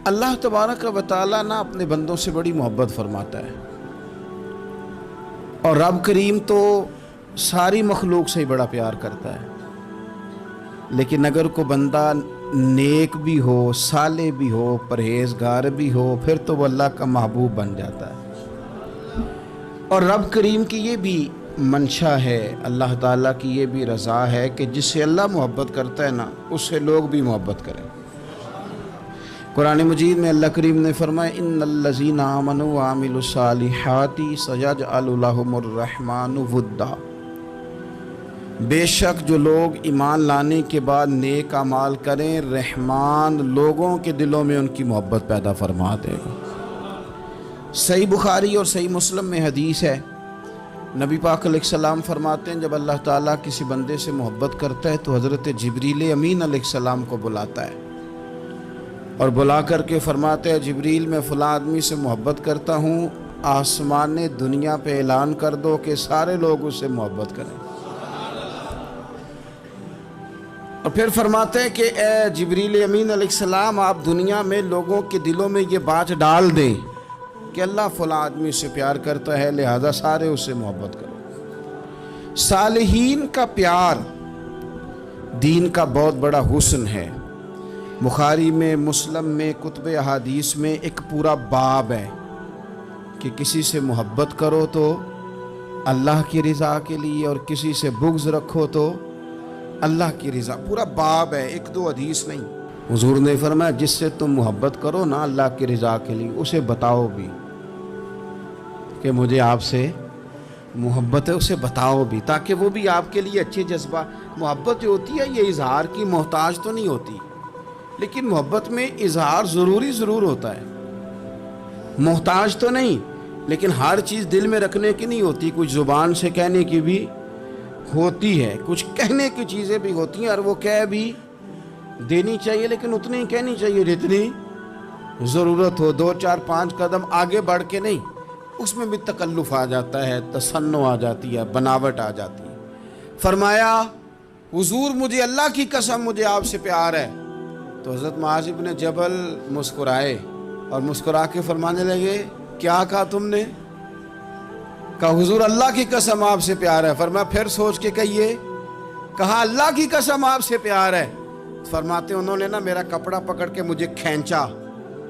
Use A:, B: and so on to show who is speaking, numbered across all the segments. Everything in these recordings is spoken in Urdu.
A: اللہ تبارک و تعالیٰ نا اپنے بندوں سے بڑی محبت فرماتا ہے، اور رب کریم تو ساری مخلوق سے ہی بڑا پیار کرتا ہے، لیکن اگر کوئی بندہ نیک بھی ہو، صالح بھی ہو، پرہیزگار بھی ہو، پھر تو وہ اللہ کا محبوب بن جاتا ہے۔ اور رب کریم کی یہ بھی منشا ہے، اللہ تعالیٰ کی یہ بھی رضا ہے کہ جس سے اللہ محبت کرتا ہے نا، اس سے لوگ بھی محبت کریں۔ قرآن مجید میں اللہ کریم نے فرمایا ان الذین آمنوا وعملوا الصالحات سیجعل لهم الرحمن ودا، بے شک جو لوگ ایمان لانے کے بعد نیک اعمال کریں، رحمان لوگوں کے دلوں میں ان کی محبت پیدا فرما دے گا۔ صحیح بخاری اور صحیح مسلم میں حدیث ہے، نبی پاک علیہ السلام فرماتے ہیں جب اللہ تعالیٰ کسی بندے سے محبت کرتا ہے تو حضرت جبریل امین علیہ السلام کو بلاتا ہے، اور بلا کر کے فرماتے ہیں جبریل میں فلاں آدمی سے محبت کرتا ہوں، آسمان دنیا پہ اعلان کر دو کہ سارے لوگ اس سے محبت کریں۔ اور پھر فرماتے ہیں کہ اے جبریل امین علیہ السلام، آپ دنیا میں لوگوں کے دلوں میں یہ بات ڈال دیں کہ اللہ فلاں آدمی سے پیار کرتا ہے، لہذا سارے اس سے محبت کرو۔ صالحین کا پیار دین کا بہت بڑا حسن ہے۔ بخاری میں، مسلم میں، کتب احادیث میں ایک پورا باب ہے کہ کسی سے محبت کرو تو اللہ کی رضا کے لیے، اور کسی سے بغض رکھو تو اللہ کی رضا، پورا باب ہے، ایک دو حدیث نہیں۔ حضور نے فرمایا جس سے تم محبت کرو نا اللہ کی رضا کے لیے، اسے بتاؤ بھی کہ مجھے آپ سے محبت ہے، اسے بتاؤ بھی تاکہ وہ بھی آپ کے لیے اچھے جذبہ۔ محبت جو ہوتی ہے یہ اظہار کی محتاج تو نہیں ہوتی، لیکن محبت میں اظہار ضرور ہوتا ہے، محتاج تو نہیں، لیکن ہر چیز دل میں رکھنے کی نہیں ہوتی، کچھ زبان سے کہنے کی بھی ہوتی ہے، کچھ کہنے کی چیزیں بھی ہوتی ہیں، اور وہ کہہ بھی دینی چاہیے، لیکن اتنی ہی کہنی چاہیے جتنی ضرورت ہو، 2 4 5 قدم آگے بڑھ کے نہیں، اس میں بھی تکلف آ جاتا ہے، تصنع آ جاتی ہے، بناوٹ آ جاتی ہے۔ فرمایا حضور مجھے اللہ کی قسم مجھے آپ سے پیار ہے، تو حضرت معاذ بن جبل مسکرائے اور مسکرا کے فرمانے لگے کیا کہا تم نے؟ کہا حضور اللہ کی قسم آپ سے پیار ہے۔ فرمایا پھر سوچ کے کہیے۔ کہا اللہ کی قسم آپ سے پیار ہے۔ فرماتے انہوں نے نا میرا کپڑا پکڑ کے مجھے کھینچا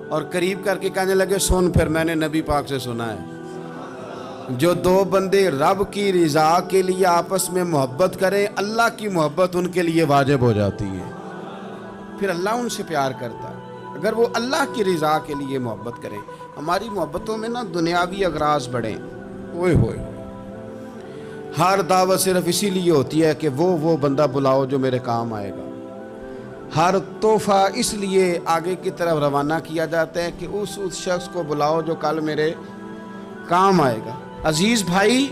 A: اور قریب کر کے کہنے لگے سن، پھر میں نے نبی پاک سے سنا ہے جو دو بندے رب کی رضا کے لیے آپس میں محبت کریں، اللہ کی محبت ان کے لیے واجب ہو جاتی ہے، پھر اللہ ان سے پیار کرتا ہے اگر وہ اللہ کی رضا کے لیے محبت کریں۔ ہماری محبتوں میں نا دنیاوی اغراض بڑھیں، اوئے ہوئے، ہر دعوت صرف اسی لیے ہوتی ہے کہ وہ بندہ بلاؤ جو میرے کام آئے گا، ہر تحفہ اس لیے آگے کی طرف روانہ کیا جاتا ہے کہ اس شخص کو بلاؤ جو کل میرے کام آئے گا۔ عزیز بھائی،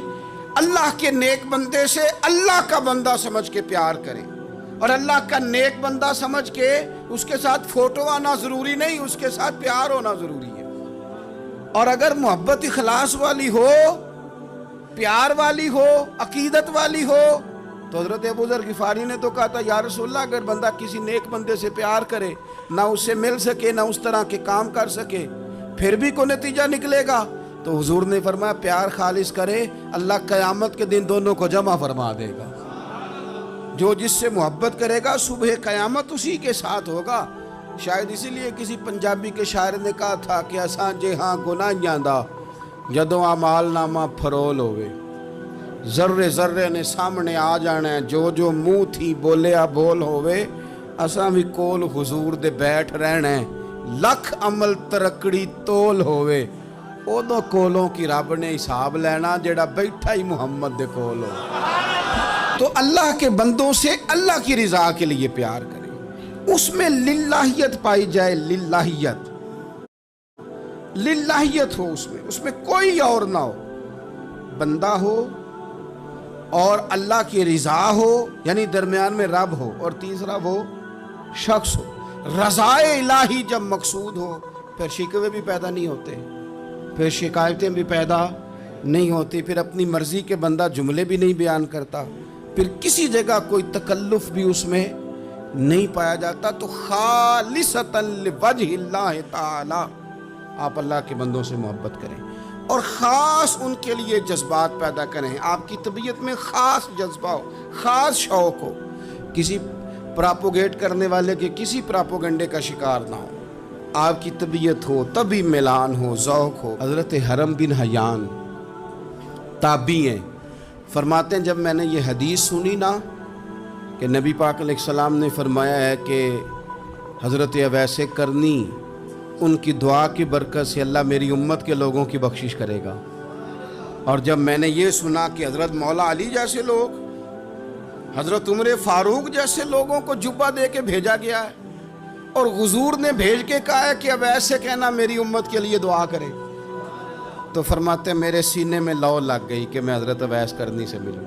A: اللہ کے نیک بندے سے اللہ کا بندہ سمجھ کے پیار کریں، اور اللہ کا نیک بندہ سمجھ کے اس کے ساتھ فوٹو آنا ضروری نہیں، اس کے ساتھ پیار ہونا ضروری ہے۔ اور اگر محبت اخلاص والی ہو، پیار والی ہو، عقیدت والی ہو، تو حضرت ابو ذر غفاری نے تو کہا تھا یا رسول اللہ اگر بندہ کسی نیک بندے سے پیار کرے، نہ اس سے مل سکے، نہ اس طرح کے کام کر سکے، پھر بھی کوئی نتیجہ نکلے گا، تو حضور نے فرمایا پیار خالص کرے، اللہ قیامت کے دن دونوں کو جمع فرما دے گا۔ جو جس سے محبت کرے گا صبح قیامت اسی کے ساتھ ہوگا۔ شاید اسی لیے کسی پنجابی کے شاعر نے کہا تھا کہ اساں جے ہاں گناہیاں دا جدوں اعمال نامہ فرول ہوئے، ذرے ذرے نے سامنے آ جانا ہے، جو جو منہ تھی بولیا بول ہوئے، اساں بھی کول حضور دے بیٹھ رہنا ہے، لکھ عمل ترکڑی تول ہوئے، اودوں کولوں کی رب نے حساب لینا جڑا بیٹھا ہی محمد دے کول ہو۔ تو اللہ کے بندوں سے اللہ کی رضا کے لیے پیار کریں، اس میں للہیت پائی جائے، للہیت ہو، اس میں کوئی اور نہ ہو، بندہ ہو اور اللہ کی رضا ہو، یعنی درمیان میں رب ہو، اور تیسرا وہ شخص ہو۔ رضا الہی جب مقصود ہو پھر شکوے بھی پیدا نہیں ہوتے، پھر شکایتیں بھی پیدا نہیں ہوتی، پھر اپنی مرضی کے بندہ جملے بھی نہیں بیان کرتا، پھر کسی جگہ کوئی تکلف بھی اس میں نہیں پایا جاتا تو خالصتاً لوجہ اللہ تعالی آپ اللہ کے بندوں سے محبت کریں اور خاص ان کے لیے جذبات پیدا کریں. آپ کی طبیعت میں خاص جذبہ ہو, خاص شوق ہو, کسی پراپوگیٹ کرنے والے کے کسی پراپوگنڈے کا شکار نہ ہو. آپ کی طبیعت ہو, طبی میلان ہو, ذوق ہو. حضرت حرم بن حیان تابعی ہیں, فرماتے ہیں جب میں نے یہ حدیث سنی نا کہ نبی پاک علیہ السلام نے فرمایا ہے کہ حضرت اویس کرنی ان کی دعا کی برکت سے اللہ میری امت کے لوگوں کی بخشش کرے گا, اور جب میں نے یہ سنا کہ حضرت مولا علی جیسے لوگ, حضرت عمر فاروق جیسے لوگوں کو جبہ دے کے بھیجا گیا ہے اور حضور نے بھیج کے کہا ہے کہ اب ایسے کہنا میری امت کے لیے دعا کرے, تو فرماتے ہیں میرے سینے میں لو لگ گئی کہ میں حضرت اویس کرنی سے ملوں.